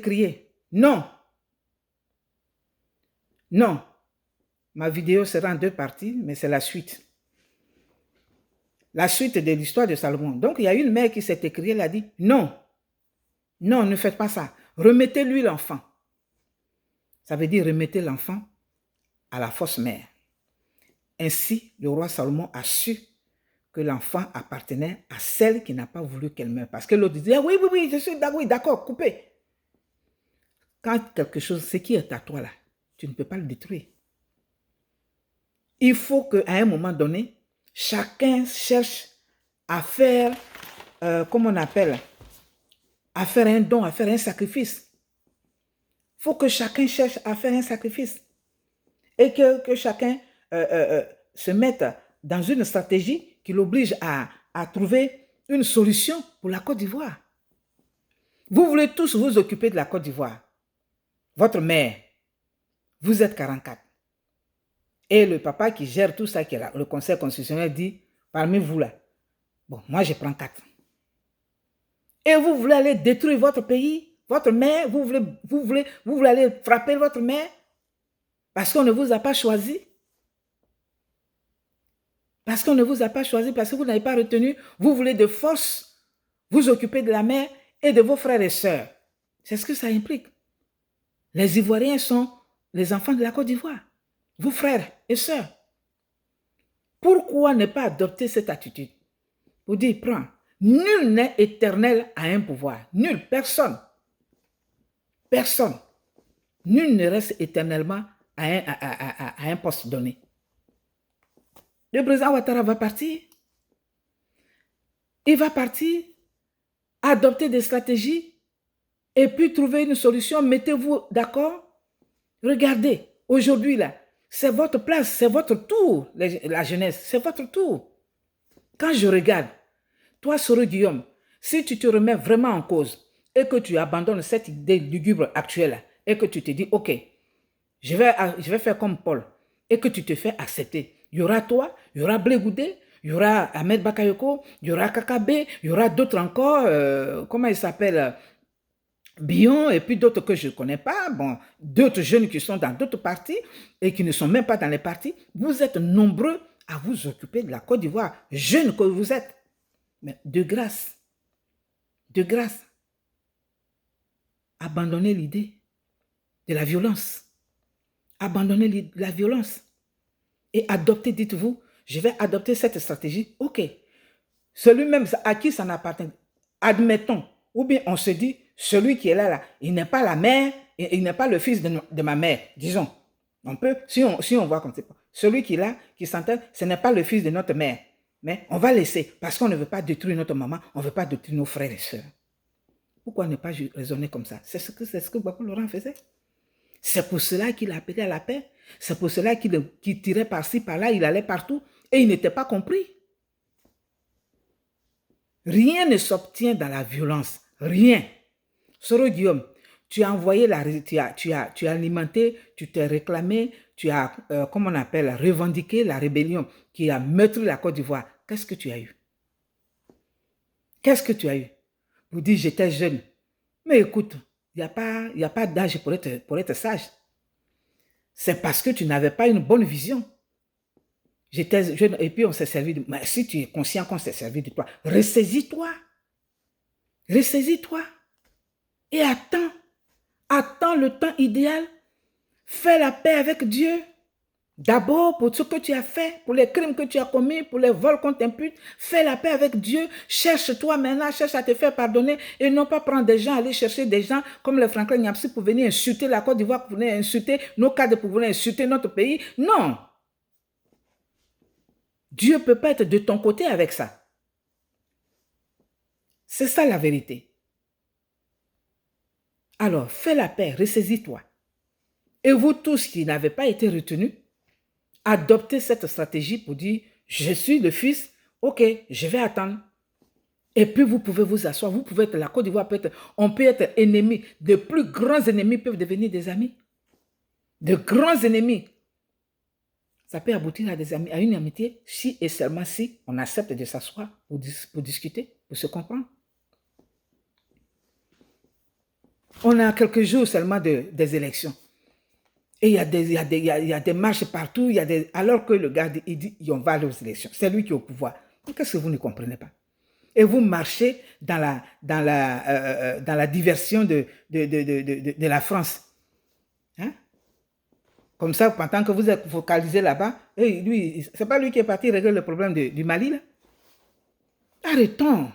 crié. Non. Non. Ma vidéo sera en 2 parties, mais c'est la suite. La suite de l'histoire de Salomon. Donc, il y a une mère qui s'est écriée, elle a dit, non. Non, ne faites pas ça. Remettez-lui l'enfant. Ça veut dire remettez l'enfant à la fausse mère. Ainsi, le roi Salomon a su que l'enfant appartenait à celle qui n'a pas voulu qu'elle meure. Parce que l'autre disait, oui, oui, oui, je suis d'accord, coupez. Quand quelque chose, ce qui est à toi là, tu ne peux pas le détruire. Il faut qu'à un moment donné, chacun cherche à faire, comment on appelle, à faire un don, à faire un sacrifice. Il faut que chacun cherche à faire un sacrifice. Et que chacun se mette dans une stratégie qui l'oblige à trouver une solution pour la Côte d'Ivoire. Vous voulez tous vous occuper de la Côte d'Ivoire. Votre mère, vous êtes 44. Et le papa qui gère tout ça, qui est là, le conseil constitutionnel dit, parmi vous là, bon, moi je prends 4. Et vous voulez aller détruire votre pays, votre mère, vous voulez aller frapper votre mère parce qu'on ne vous a pas choisi. Parce qu'on ne vous a pas choisi, parce que vous n'avez pas retenu, vous voulez de force vous occuper de la mère et de vos frères et sœurs. C'est ce que ça implique. Les Ivoiriens sont les enfants de la Côte d'Ivoire, vos frères et sœurs. Pourquoi ne pas adopter cette attitude? Pour dire, prends, nul n'est éternel à un pouvoir. Nul, personne. Personne. Nul ne reste éternellement à un poste donné. Le président Ouattara va partir. Il va partir, adopter des stratégies et puis trouver une solution. Mettez-vous d'accord. Regardez, aujourd'hui là, c'est votre place, c'est votre tour, la jeunesse, c'est votre tour. Quand je regarde, toi, Soro Guillaume, si tu te remets vraiment en cause et que tu abandonnes cette idée lugubre actuelle et que tu te dis, ok, je vais faire comme Paul et que tu te fais accepter, il y aura toi, il y aura Blé Goudé, il y aura Ahmed Bakayoko, il y aura Kakabé, il y aura d'autres encore, comment il s'appelle, Bion et puis d'autres que je ne connais pas, bon, d'autres jeunes qui sont dans d'autres partis et qui ne sont même pas dans les partis. Vous êtes nombreux à vous occuper de la Côte d'Ivoire, jeunes que vous êtes. Mais de grâce, abandonnez l'idée de la violence. Abandonnez la violence et adoptez, dites-vous, je vais adopter cette stratégie. Ok, celui même à qui ça n'appartient, admettons, ou bien on se dit, celui qui est là, il n'est pas la mère, il n'est pas le fils de ma mère, disons. On peut, si on voit comme ça, celui qui est là, qui s'entend, ce n'est pas le fils de notre mère. Mais on va laisser, parce qu'on ne veut pas détruire notre maman, on ne veut pas détruire nos frères et sœurs. Pourquoi ne pas raisonner comme ça? C'est ce que Bako Laurent faisait. C'est pour cela qu'il appelait à la paix. C'est pour cela qu'il tirait par-ci, par-là, il allait partout et il n'était pas compris. Rien ne s'obtient dans la violence. Rien. Soro Guillaume, tu as envoyé tu as alimenté, tu t'es réclamé, tu as, comment on appelle, revendiqué la rébellion qui a meurtri la Côte d'Ivoire. Qu'est-ce que tu as eu? Qu'est-ce que tu as eu? Vous dites, j'étais jeune. Mais écoute, il n'y a pas d'âge pour être sage. C'est parce que tu n'avais pas une bonne vision. J'étais jeune et puis on s'est servi de... Mais si tu es conscient qu'on s'est servi de toi, ressaisis-toi. Ressaisis-toi. Et attends. Attends le temps idéal. Fais la paix avec Dieu. D'abord, pour ce que tu as fait, pour les crimes que tu as commis, pour les vols qu'on t'impute, fais la paix avec Dieu. Cherche-toi maintenant, cherche à te faire pardonner et non pas prendre des gens, aller chercher des gens comme le Franklin Nyapsi pour venir insulter la Côte d'Ivoire, pour venir insulter nos cadres, pour venir insulter notre pays. Non. Dieu ne peut pas être de ton côté avec ça. C'est ça la vérité. Alors, fais la paix, ressaisis-toi. Et vous tous qui n'avez pas été retenus, adoptez cette stratégie pour dire, je suis le fils, ok, je vais attendre. Et puis vous pouvez vous asseoir, vous pouvez être, la Côte d'Ivoire peut être, on peut être ennemis, de plus grands ennemis peuvent devenir des amis. De grands ennemis. Ça peut aboutir à une amitié si et seulement si on accepte de s'asseoir pour discuter, pour se comprendre. On a quelques jours seulement des élections. Et il y a des marches partout, alors que le gars il dit on va aller aux élections. C'est lui qui est au pouvoir. Qu'est-ce que vous ne comprenez pas? Et vous marchez dans la diversion de la France. Hein? Comme ça, pendant que vous êtes focalisé là-bas, lui, c'est pas lui qui est parti régler le problème du Mali, là. Arrêtons.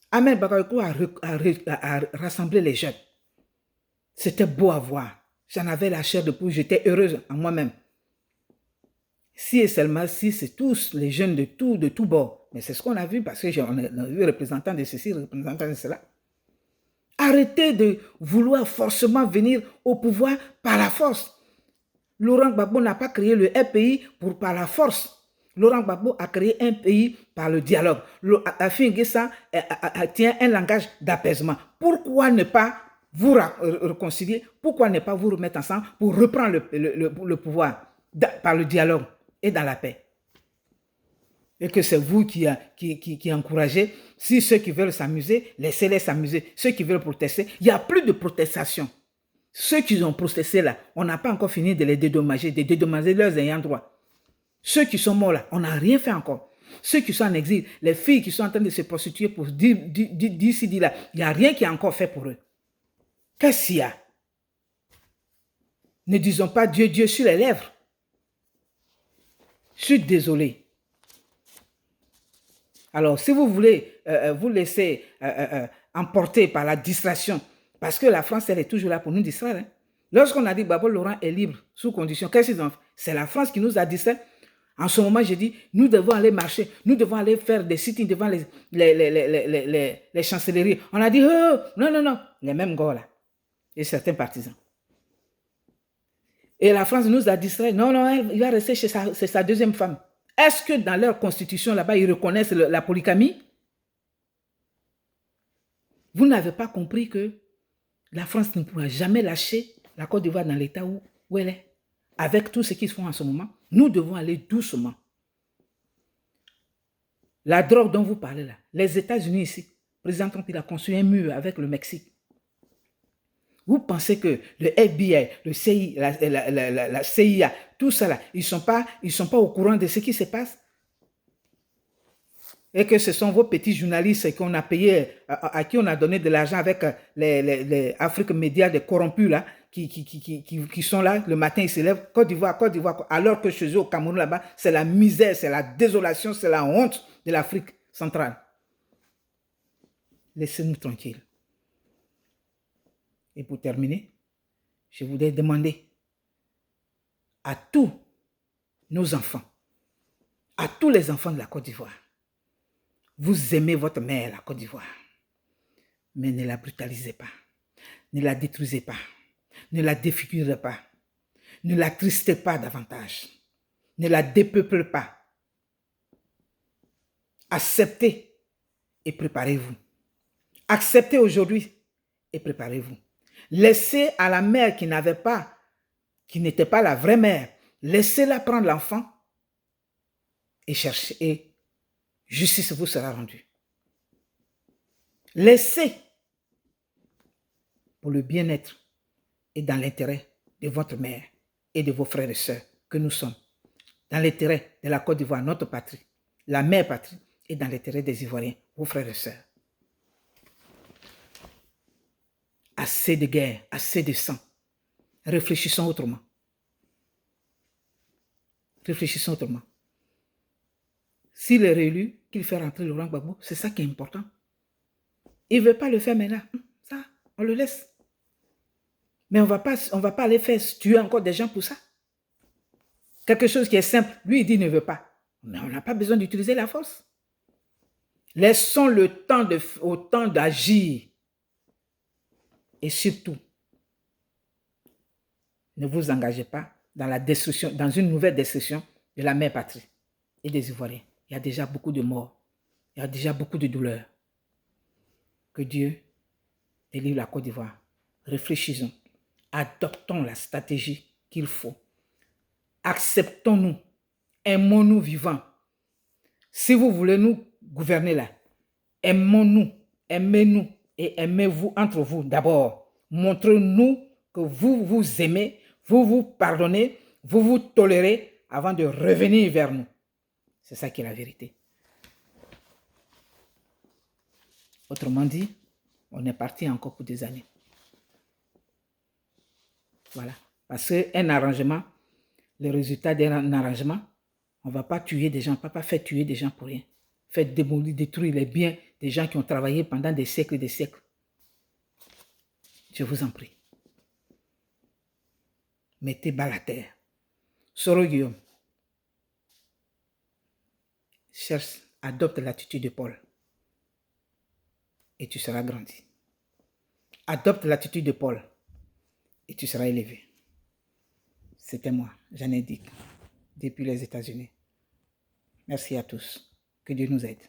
Ahmed Bakayogo a rassemblé les jeunes. C'était beau à voir. J'en avais la chair de poule, j'étais heureuse en moi-même. Si et seulement si, c'est tous les jeunes de tout bord. Mais c'est ce qu'on a vu parce qu'on a vu représentants de ceci, représentants de cela. Arrêtez de vouloir forcément venir au pouvoir par la force. Laurent Gbagbo n'a pas créé le pays par la force. Laurent Gbagbo a créé un pays par le dialogue. Afin Guessa tient un langage d'apaisement. Pourquoi ne pas vous réconcilier? Pourquoi ne pas vous remettre ensemble pour reprendre le pouvoir par le dialogue et dans la paix? Et que c'est vous qui encouragez. Si ceux qui veulent s'amuser, laissez-les s'amuser. Ceux qui veulent protester, il n'y a plus de protestation. Ceux qui ont protesté là, on n'a pas encore fini de les dédommager, de dédommager leurs ayants droit. Ceux qui sont morts là, on n'a rien fait encore. Ceux qui sont en exil, les filles qui sont en train de se prostituer pour d'ici, là, il n'y a rien qui est encore fait pour eux. Qu'est-ce qu'il y a? Ne disons pas Dieu, Dieu sur les lèvres. Je suis désolé. Alors, si vous voulez vous laisser emporter par la distraction, parce que la France, elle est toujours là pour nous distraire. Hein. Lorsqu'on a dit Gbagbo Laurent est libre, sous condition, qu'est-ce qu'ils ont fait? C'est la France qui nous a distraits. En ce moment, j'ai dit, nous devons aller marcher, nous devons aller faire des sittings devant les chancelleries. On a dit, oh, non, non, non, les mêmes gars là, et certains partisans. Et la France nous a distraits. Non, non, il va rester chez sa deuxième femme. Est-ce que dans leur constitution là-bas, ils reconnaissent la polygamie? Vous n'avez pas compris que la France ne pourra jamais lâcher la Côte d'Ivoire dans l'état où elle est. Avec tout ce qu'ils font en ce moment, nous devons aller doucement. La drogue dont vous parlez là, les États-Unis ici, le président Trump, il a construit un mur avec le Mexique. Vous pensez que le FBI, le CI, la CIA, tout ça là, ils sont pas au courant de ce qui se passe? Et que ce sont vos petits journalistes qu'on a payés, à qui on a donné de l'argent avec les Afrique Média, des corrompus là, qui sont là, le matin ils se lèvent, Côte d'Ivoire, alors que chez eux au Cameroun là-bas, c'est la misère, c'est la désolation, c'est la honte de l'Afrique centrale. Laissez-nous tranquilles. Et pour terminer, je voudrais demander à tous nos enfants, à tous les enfants de la Côte d'Ivoire, vous aimez votre mère, la Côte d'Ivoire, mais ne la brutalisez pas, ne la détruisez pas, ne la défigurez pas, ne la tristez pas davantage, ne la dépeuplez pas. Acceptez et préparez-vous. Acceptez aujourd'hui et préparez-vous. Laissez à la mère qui n'était pas la vraie mère, laissez-la prendre l'enfant et chercher, et justice vous sera rendue. Laissez pour le bien-être et dans l'intérêt de votre mère et de vos frères et sœurs que nous sommes, dans l'intérêt de la Côte d'Ivoire, notre patrie, la mère patrie, et dans l'intérêt des Ivoiriens, vos frères et sœurs. Assez de guerre, assez de sang. Réfléchissons autrement. Réfléchissons autrement. S'il est réélu, qu'il fait rentrer Laurent Gbagbo, c'est ça qui est important. Il ne veut pas le faire maintenant. Ça, on le laisse. Mais on ne va pas aller faire tuer encore des gens pour ça. Quelque chose qui est simple. Lui, il dit qu'il ne veut pas. Mais on n'a pas besoin d'utiliser la force. Laissons le temps au temps d'agir. Et surtout, ne vous engagez pas dans la destruction, dans une nouvelle destruction de la mère patrie et des Ivoiriens. Il y a déjà beaucoup de morts. Il y a déjà beaucoup de douleurs. Que Dieu délivre la Côte d'Ivoire. Réfléchissons. Adoptons la stratégie qu'il faut. Acceptons-nous. Aimons-nous vivants. Si vous voulez nous gouverner là, aimons-nous. Aimez-nous. et aimez-vous entre vous d'abord. Montrez-nous que vous vous aimez, vous vous pardonnez, vous vous tolérez avant de revenir vers nous. C'est ça qui est la vérité. Autrement dit, on est parti encore pour des années. Voilà. Parce qu'un arrangement, le résultat d'un arrangement, on ne va pas tuer des gens, on ne va pas faire tuer des gens pour rien. Faire démolir, détruire les biens des gens qui ont travaillé pendant des siècles et des siècles. Je vous en prie. Mettez bas la terre. Soro Guillaume, cherche, adopte l'attitude de Paul et tu seras grandi. Adopte l'attitude de Paul et tu seras élevé. C'était moi, Jeanne Dick, depuis les États-Unis. Merci à tous. Que Dieu nous aide.